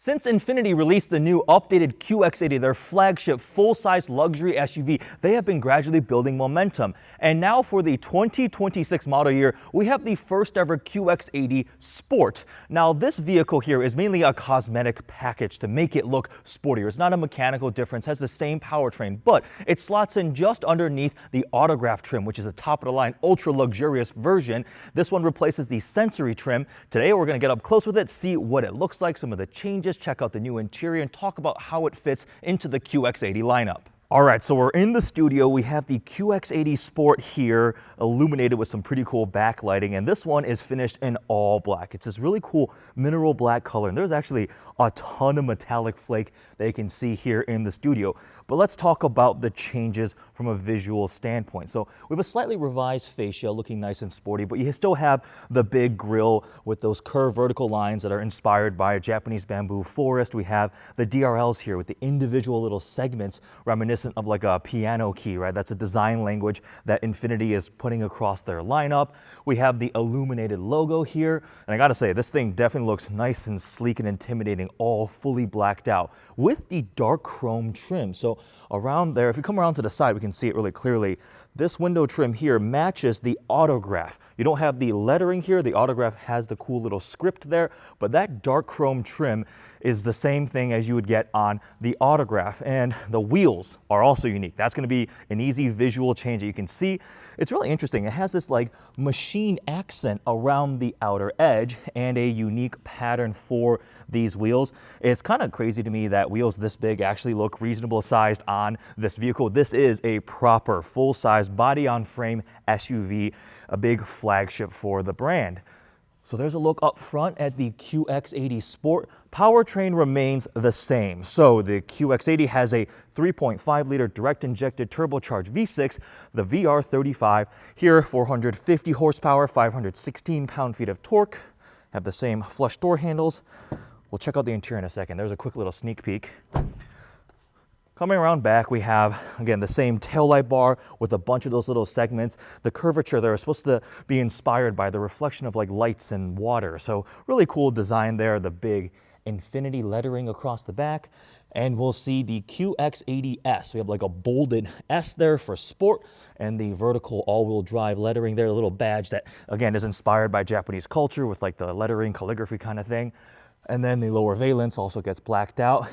Since Infiniti released the new updated QX80, their flagship full-size luxury SUV, they have been gradually building momentum. And now for the 2026 model year, we have the first ever QX80 Sport. Now this vehicle here is mainly a cosmetic package to make it look sportier. It's not a mechanical difference, has the same powertrain, but it slots in just underneath the Autograph trim, which is a top-of-the-line ultra-luxurious version. This one replaces the Sensory trim. Today we're going to get up close with it, see what it looks like, some of the changes, check out the new interior, and talk about how it fits into the QX80 lineup. All right, so we're in the studio. We have the QX80 Sport here, illuminated with some pretty cool backlighting, and this one is finished in all black. It's this really cool mineral black color, and there's actually a ton of metallic flake that you can see here in the studio. But let's talk about the changes from a visual standpoint. So we have a slightly revised fascia looking nice and sporty, but you still have the big grille with those curved vertical lines that are inspired by a Japanese bamboo forest. We have the DRLs here with the individual little segments reminiscent of like a piano key, right? That's a design language that Infiniti is putting across their lineup. We have the illuminated logo here. And I gotta say, this thing definitely looks nice and sleek and intimidating, all fully blacked out with the dark chrome trim. So around there, if you come around to the side, we can see it really clearly. This window trim here matches the Autograph. You don't have the lettering here. The Autograph has the cool little script there, but that dark chrome trim is the same thing as you would get on the Autograph. And the wheels are also unique. That's going to be an easy visual change that you can see. It's really interesting. It has this like machine accent around the outer edge and a unique pattern for these wheels. It's kind of crazy to me that wheels this big actually look reasonable sized on this vehicle. This is a proper full-size body-on-frame SUV, a big flagship for the brand. So there's a look up front at the QX80 Sport. Powertrain remains the same. So the QX80 has a 3.5-liter direct-injected turbocharged V6, the VR35. Here, 450 horsepower, 516 pound-feet of torque. Have the same flush door handles. We'll check out the interior in a second. There's a quick little sneak peek. Coming around back, we have, again, the same taillight bar with a bunch of those little segments. The curvature there is supposed to be inspired by the reflection of like lights and water. So really cool design there, the big Infiniti lettering across the back. And we'll see the QX80S. We have like a bolded S there for sport and the vertical all-wheel drive lettering there, a little badge that, again, is inspired by Japanese culture with like the lettering, calligraphy kind of thing. And then the lower valence also gets blacked out.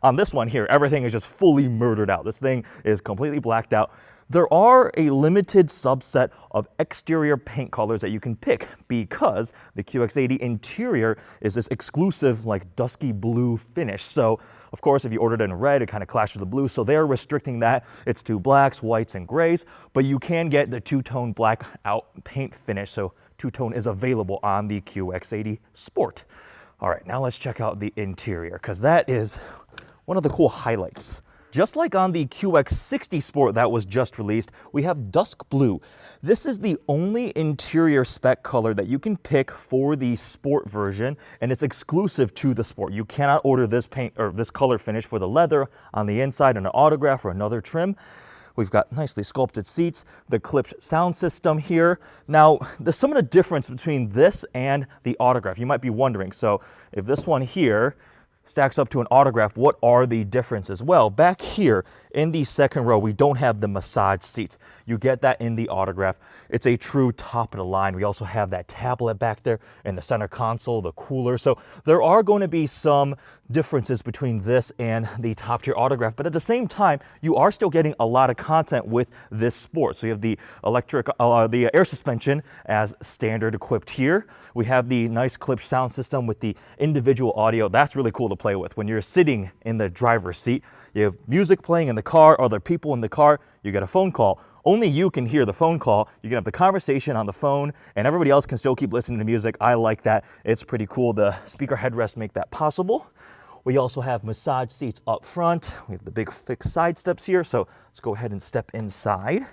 On this one here, everything is just fully murdered out. This thing is completely blacked out. There are a limited subset of exterior paint colors that you can pick because the QX80 interior is this exclusive like dusky blue finish. So of course, if you ordered it in red, it kind of clashes with the blue. So they're restricting that. It's to blacks, whites, and grays, but you can get the two-tone black out paint finish. So two-tone is available on the QX80 Sport. All right, now let's check out the interior because that is one of the cool highlights. Just like on the QX60 Sport that was just released, we have dusk blue. This is the only interior spec color that you can pick for the Sport version, and it's exclusive to the Sport. You cannot order this paint or this color finish for the leather on the inside and an Autograph or another trim. We've got nicely sculpted seats, the clipped sound system here. Now, there's some of the difference between this and the Autograph. You might be wondering, so if this one here stacks up to an Autograph, what are the differences? Well, back here in the second row, we don't have the massage seats. You get that in the Autograph. It's a true top of the line. We also have that tablet back there in the center console, the cooler. So there are going to be some differences between this and the top tier Autograph, but at the same time, you are still getting a lot of content with this Sport. So you have the the air suspension as standard equipped here. We have the nice clipped sound system with the individual audio. That's really cool to play with. When you're sitting in the driver's seat, you have music playing in the car, other people in the car, you get a phone call. Only you can hear the phone call. You can have the conversation on the phone and everybody else can still keep listening to music. I like that. It's pretty cool. The speaker headrests make that possible. We also have massage seats up front. We have the big fixed side steps here. So let's go ahead and step inside.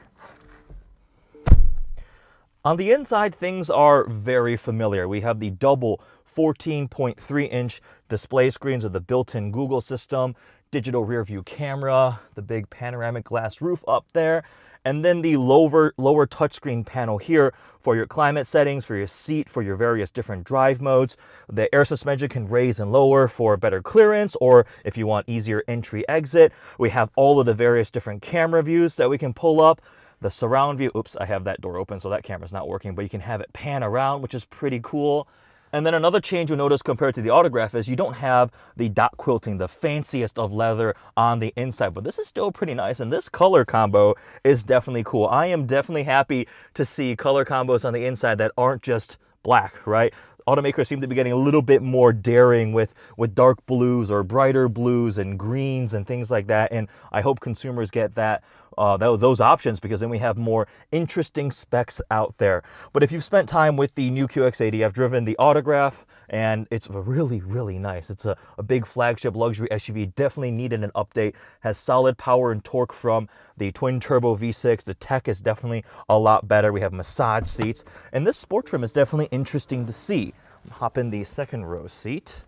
On the inside, things are very familiar. We have the double 14.3-inch display screens with the built-in Google system, digital rear view camera, the big panoramic glass roof up there, and then the lower touchscreen panel here for your climate settings, for your seat, for your various different drive modes. The air suspension can raise and lower for better clearance, or if you want easier entry-exit. We have all of the various different camera views that we can pull up. The surround view, oops, I have that door open, so that camera's not working, but you can have it pan around, which is pretty cool. And then another change you'll notice compared to the Autograph is you don't have the dot quilting, the fanciest of leather on the inside, but this is still pretty nice. And this color combo is definitely cool. I am definitely happy to see color combos on the inside that aren't just black, right? Automakers seem to be getting a little bit more daring with dark blues or brighter blues and greens and things like that. And I hope consumers get those options, because then we have more interesting specs out there. But if you've spent time with the new QX80, I've driven the Autograph, and it's really, really nice. It's a big flagship luxury SUV, definitely needed an update. Has solid power and torque from the twin turbo V6. The tech is definitely a lot better. We have massage seats, and this sport trim is definitely interesting to see. Hop in the second row seat.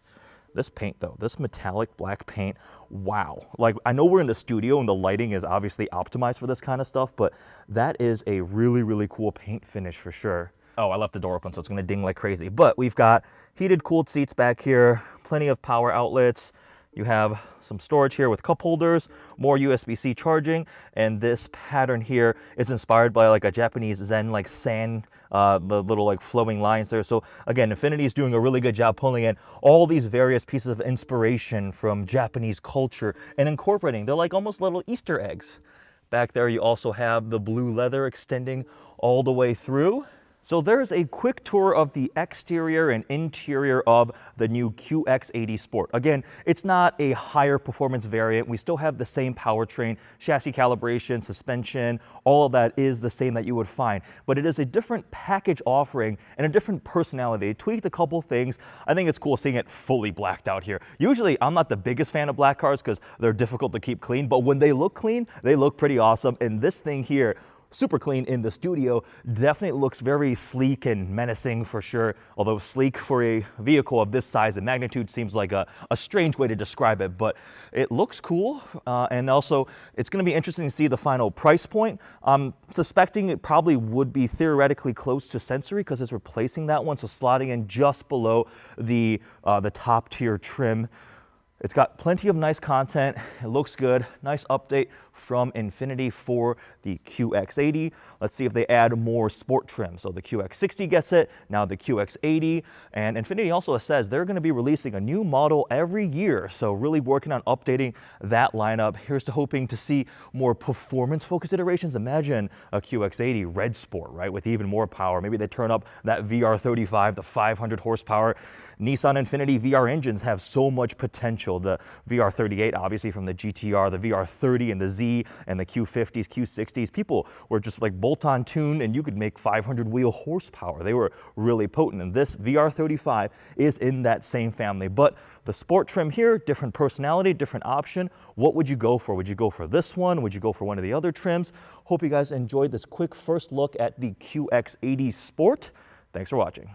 This paint though, this metallic black paint, wow. Like, I know we're in the studio and the lighting is obviously optimized for this kind of stuff, but that is a really, really cool paint finish for sure. Oh, I left the door open, so it's gonna ding like crazy. But we've got heated, cooled seats back here, plenty of power outlets. You have some storage here with cup holders, more USB-C charging, and this pattern here is inspired by like a Japanese Zen like sand, the little like flowing lines there. So again, Infiniti is doing a really good job pulling in all these various pieces of inspiration from Japanese culture and incorporating. They're like almost little Easter eggs. Back there you also have the blue leather extending all the way through. So there's a quick tour of the exterior and interior of the new QX80 Sport. Again, it's not a higher performance variant. We still have the same powertrain, chassis calibration, suspension, all of that is the same that you would find. But it is a different package offering and a different personality. It tweaked a couple things. I think it's cool seeing it fully blacked out here. Usually, I'm not the biggest fan of black cars because they're difficult to keep clean, but when they look clean, they look pretty awesome. And this thing here, super clean in the studio, definitely looks very sleek and menacing for sure. Although sleek for a vehicle of this size and magnitude seems like a strange way to describe it, but it looks cool. And also it's going to be interesting to see the final price point. I'm suspecting it probably would be theoretically close to Sensory because it's replacing that one, so slotting in just below the top tier trim. It's got plenty of nice content. It looks good. Nice update from Infiniti for the QX80. Let's see if they add more sport trim. So the QX60 gets it, now the QX80. And Infiniti also says they're going to be releasing a new model every year. So really working on updating that lineup. Here's to hoping to see more performance-focused iterations. Imagine a QX80 Red Sport, right, with even more power. Maybe they turn up that VR35, the 500 horsepower. Nissan Infiniti VR engines have so much potential. The VR38, obviously from the GTR, the VR30 and the Z and the Q50s, Q60s, people were just like bolt-on tuned and you could make 500 wheel horsepower. They were really potent, and this VR35 is in that same family. But the sport trim here, different personality, different option. What would you go for? Would you go for this one? Would you go for one of the other trims? Hope you guys enjoyed this quick first look at the QX80 Sport. Thanks for watching.